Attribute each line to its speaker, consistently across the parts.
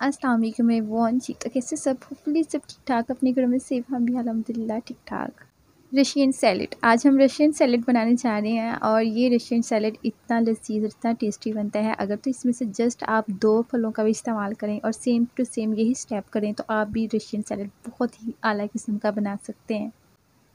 Speaker 1: अस्सलाम वालेकुम एवरीवन। जी तो कैसे सब, होपफुली सब ठीक ठाक अपने घरों में सेफ, हम भी अल्हम्दुलिल्लाह ठीक ठाक। रशियन सैलेड, आज हम रशियन सैलेड बनाने जा रहे हैं और ये रशियन सैलेड इतना लजीज इतना टेस्टी बनता है। अगर तो इसमें से जस्ट आप 2 फलों का भी इस्तेमाल करें और सेम टू सेम यही स्टेप करें तो आप भी रशियन सैलेड बहुत ही आला किस्म का बना सकते हैं।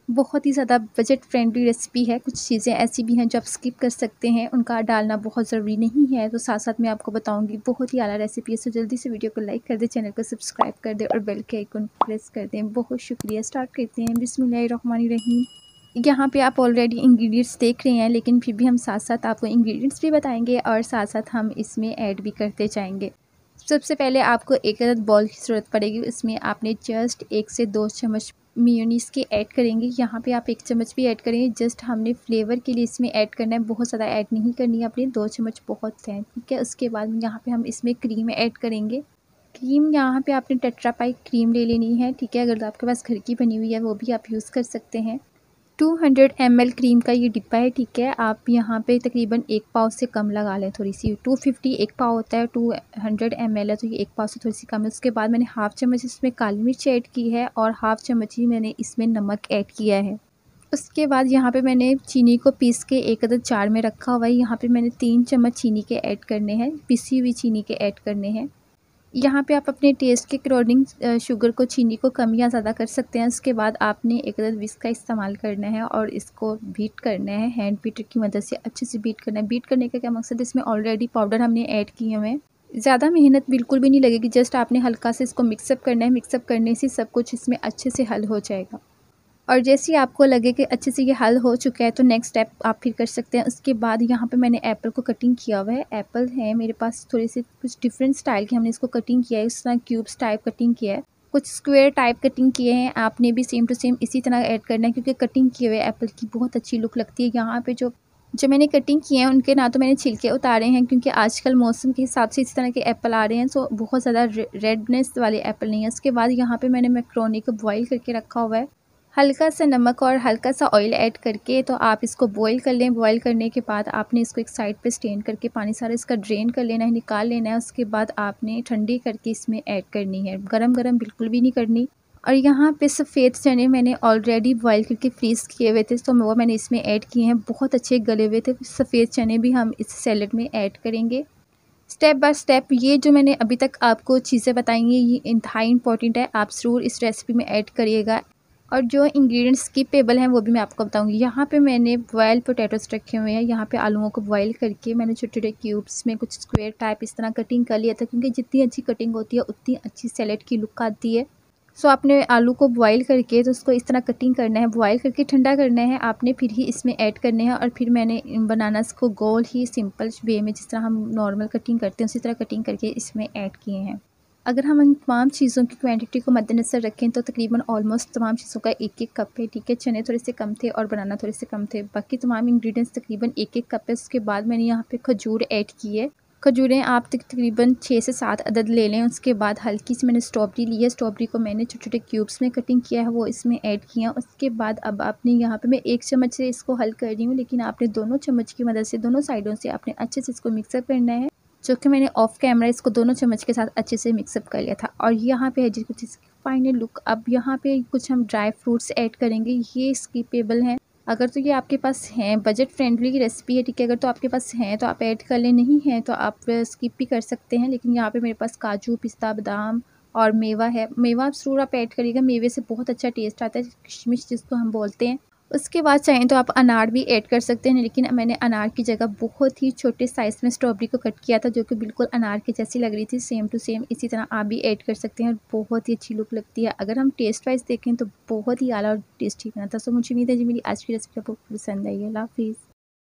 Speaker 1: बहुत ही ज़्यादा बजट फ्रेंडली रेसिपी है। कुछ चीज़ें ऐसी भी हैं जो आप स्किप कर सकते हैं, उनका डालना बहुत ज़रूरी नहीं है। तो साथ साथ मैं आपको बताऊंगी, बहुत ही आला रेसिपी है। सो जल्दी से वीडियो को लाइक कर दें, चैनल को सब्सक्राइब कर दें और बेल के आइकन प्रेस कर दें। बहुत शुक्रिया। स्टार्ट करते हैं। बिस्मिल्लाहिर्रहमानिर्रहीम। यहाँ पे आप ऑलरेडी इंग्रेडिएंट्स देख रहे हैं, लेकिन फिर भी हम साथ साथ आपको इंग्रेडिएंट्स भी बताएंगे और साथ साथ हम इसमें ऐड भी करते जाएंगे। सबसे पहले आपको एक अदद बॉल की ज़रूरत पड़ेगी। इसमें आपने जस्ट 1 से 2 चम्मच मेयोनीज़ के ऐड करेंगे। यहाँ पे आप 1 चम्मच भी ऐड करेंगे, जस्ट हमने फ्लेवर के लिए इसमें ऐड करना है, बहुत ज़्यादा ऐड नहीं करनी है अपनी। 2 चम्मच बहुत है, ठीक है। उसके बाद यहाँ पे हम इसमें क्रीम ऐड करेंगे। क्रीम यहाँ पे आपने टेट्रा पैक क्रीम ले लेनी है, ठीक है। अगर तो आपके पास घर की बनी हुई है वो भी आप यूज़ कर सकते हैं। 200 ml क्रीम का ये डिब्बा है, ठीक है। आप यहाँ पे तकरीबन 1 पाव से कम लगा लें थोड़ी सी। 250 1 पाव होता है, 200 ml है तो ये 1 पाव से थोड़ी सी कम है। उसके बाद मैंने हाफ़ चम्मच इसमें काली मिर्च ऐड की है और हाफ़ चम्मच ही मैंने इसमें नमक ऐड किया है। उसके बाद यहाँ पे मैंने चीनी को पीस के एक अदद जार में रखा हुआ है। यहाँ पे मैंने 3 चम्मच चीनी के ऐड करने हैं, पिसी हुई चीनी के ऐड करने हैं। यहाँ पे आप अपने टेस्ट के अकॉर्डिंग शुगर को, चीनी को कम या ज़्यादा कर सकते हैं। उसके बाद आपने एक अदद विस्क का इस्तेमाल करना है और इसको बीट करना है। हैंड बीटर की मदद से अच्छे से बीट करना है। बीट करने का क्या मकसद है, इसमें ऑलरेडी पाउडर हमने ऐड किए हुए हैं। ज़्यादा मेहनत बिल्कुल भी नहीं लगेगी, जस्ट आपने हल्का से इसको मिक्सअप करना है। मिक्सअप करने से सब कुछ इसमें अच्छे से हल हो जाएगा। और जैसे ही आपको लगे कि अच्छे से ये हल हो चुका है तो नेक्स्ट स्टेप आप फिर कर सकते हैं। उसके बाद यहाँ पे मैंने एप्पल को कटिंग किया हुआ है। एप्पल है मेरे पास थोड़ी सी कुछ डिफरेंट स्टाइल की, हमने इसको कटिंग किया है। इस तरह क्यूब्स टाइप कटिंग किया है, कुछ स्क्वायर टाइप कटिंग किए हैं। आपने भी सेम टू सेम इसी तरह ऐड करना है, क्योंकि कटिंग किए हुए एप्पल की बहुत अच्छी लुक लगती है। यहाँ पे जो मैंने कटिंग किए हैं उनके ना तो मैंने छिलके उतारे हैं, क्योंकि आजकल मौसम के हिसाब से इस तरह के एप्पल आ रहे हैं, सो बहुत ज़्यादा रेडनेस वाले एप्पल नहीं है। उसके बाद यहाँ पे मैंने मैक्रोनी को बॉईल करके रखा हुआ है। हल्का सा नमक और हल्का सा ऑयल ऐड करके तो आप इसको बॉईल कर लें। बॉईल करने के बाद आपने इसको एक साइड पे स्टेन करके पानी सारा इसका ड्रेन कर लेना है, निकाल लेना है। उसके बाद आपने ठंडी करके इसमें ऐड करनी है, गरम गरम बिल्कुल भी नहीं करनी। और यहाँ पे सफ़ेद चने मैंने ऑलरेडी बॉईल करके फ्रीज़ किए हुए थे, तो वो मैंने इसमें ऐड किए हैं। बहुत अच्छे गले हुए थे सफ़ेद चने भी हम इस सैलेड में ऐड करेंगे। स्टेप बाय स्टेप ये जो मैंने अभी तक आपको चीज़ें बताई हैं ये इंतहाई इंपॉर्टेंट है, आप ज़रूर इस रेसिपी में ऐड करिएगा। और जो इंग्रेडिएंट्स स्किपेबल हैं वो भी मैं आपको बताऊंगी। यहाँ पे मैंने बॉयल पोटैटोस रखे हुए हैं। यहाँ पे आलूओं को बॉयल करके मैंने छोटे छोटे क्यूब्स में कुछ स्क्वायर टाइप इस तरह कटिंग कर लिया था, क्योंकि जितनी अच्छी कटिंग होती है उतनी अच्छी सैलेड की लुक आती है। सो आपने आलू को बॉयल करके तो उसको इस तरह कटिंग करना है, बॉयल करके ठंडा करना है आपने, फिर ही इसमें ऐड करने हैं। और फिर मैंने बनानास को गोल ही सिंपल वे में जिस तरह हम नॉर्मल कटिंग करते हैं उसी तरह कटिंग करके इसमें ऐड किए हैं। अगर हम इन तमाम चीज़ों की क्वांटिटी को मद्देनज़र रखें तो तकरीबन ऑलमोस्ट तमाम चीज़ों का 1-1 कप है, ठीक है। चने थोड़े से कम थे और बनाना थोड़े से कम थे, बाकी तमाम इंग्रेडिएंट्स तकरीबन 1-1 कप है। उसके बाद मैंने यहाँ पे खजूर ऐड की है। खजूरें आप तकरीबन 6 से 7 अदद ले लें। उसके बाद हल्की सी मैंने स्ट्रॉबेरी ली है, स्ट्रॉबेरी को मैंने छोटे छोटे क्यूब्स में कटिंग किया है, वो इसमें ऐड किया। उसके बाद अब आपने यहाँ पे मैं 1 चम्मच से इसको हल कर रही हूँ, लेकिन आपने दोनों चम्मच की मदद से दोनों साइडों से आपने अच्छे से इसको मिक्सअप करना है, जो कि मैंने ऑफ कैमरा इसको दोनों चम्मच के साथ अच्छे से मिक्सअप कर लिया था। और यहाँ पे है जी कुछ इसकी फाइनल लुक। अब यहाँ पे कुछ हम ड्राई फ्रूट्स ऐड करेंगे, ये स्किपेबल हैं। अगर तो ये आपके पास हैं, बजट फ्रेंडली की रेसिपी है, ठीक है। अगर तो आपके पास हैं तो आप ऐड कर लें, नहीं हैं तो आप स्किप भी कर सकते हैं। लेकिन यहाँ पे मेरे पास काजू, पिस्ता, बादाम और मेवा है। मेवा ज़रूर आप ऐड करिएगा, मेवे से बहुत अच्छा टेस्ट आता है, किशमिश जिसको हम बोलते हैं। उसके बाद चाहें तो आप अनार भी ऐड कर सकते हैं, लेकिन मैंने अनार की जगह बहुत ही छोटे साइज़ में स्ट्रॉबेरी को कट किया था, जो कि बिल्कुल अनार के जैसी लग रही थी। सेम टू सेम इसी तरह आप भी ऐड कर सकते हैं और बहुत ही अच्छी लुक लगती है। अगर हम टेस्ट वाइज देखें तो बहुत ही आला और टेस्टी बना था। सो मुझे उम्मीद है जी मेरी आज की रेसिपी आपको पसंद आई है। अल्लाह हाफ़िज़।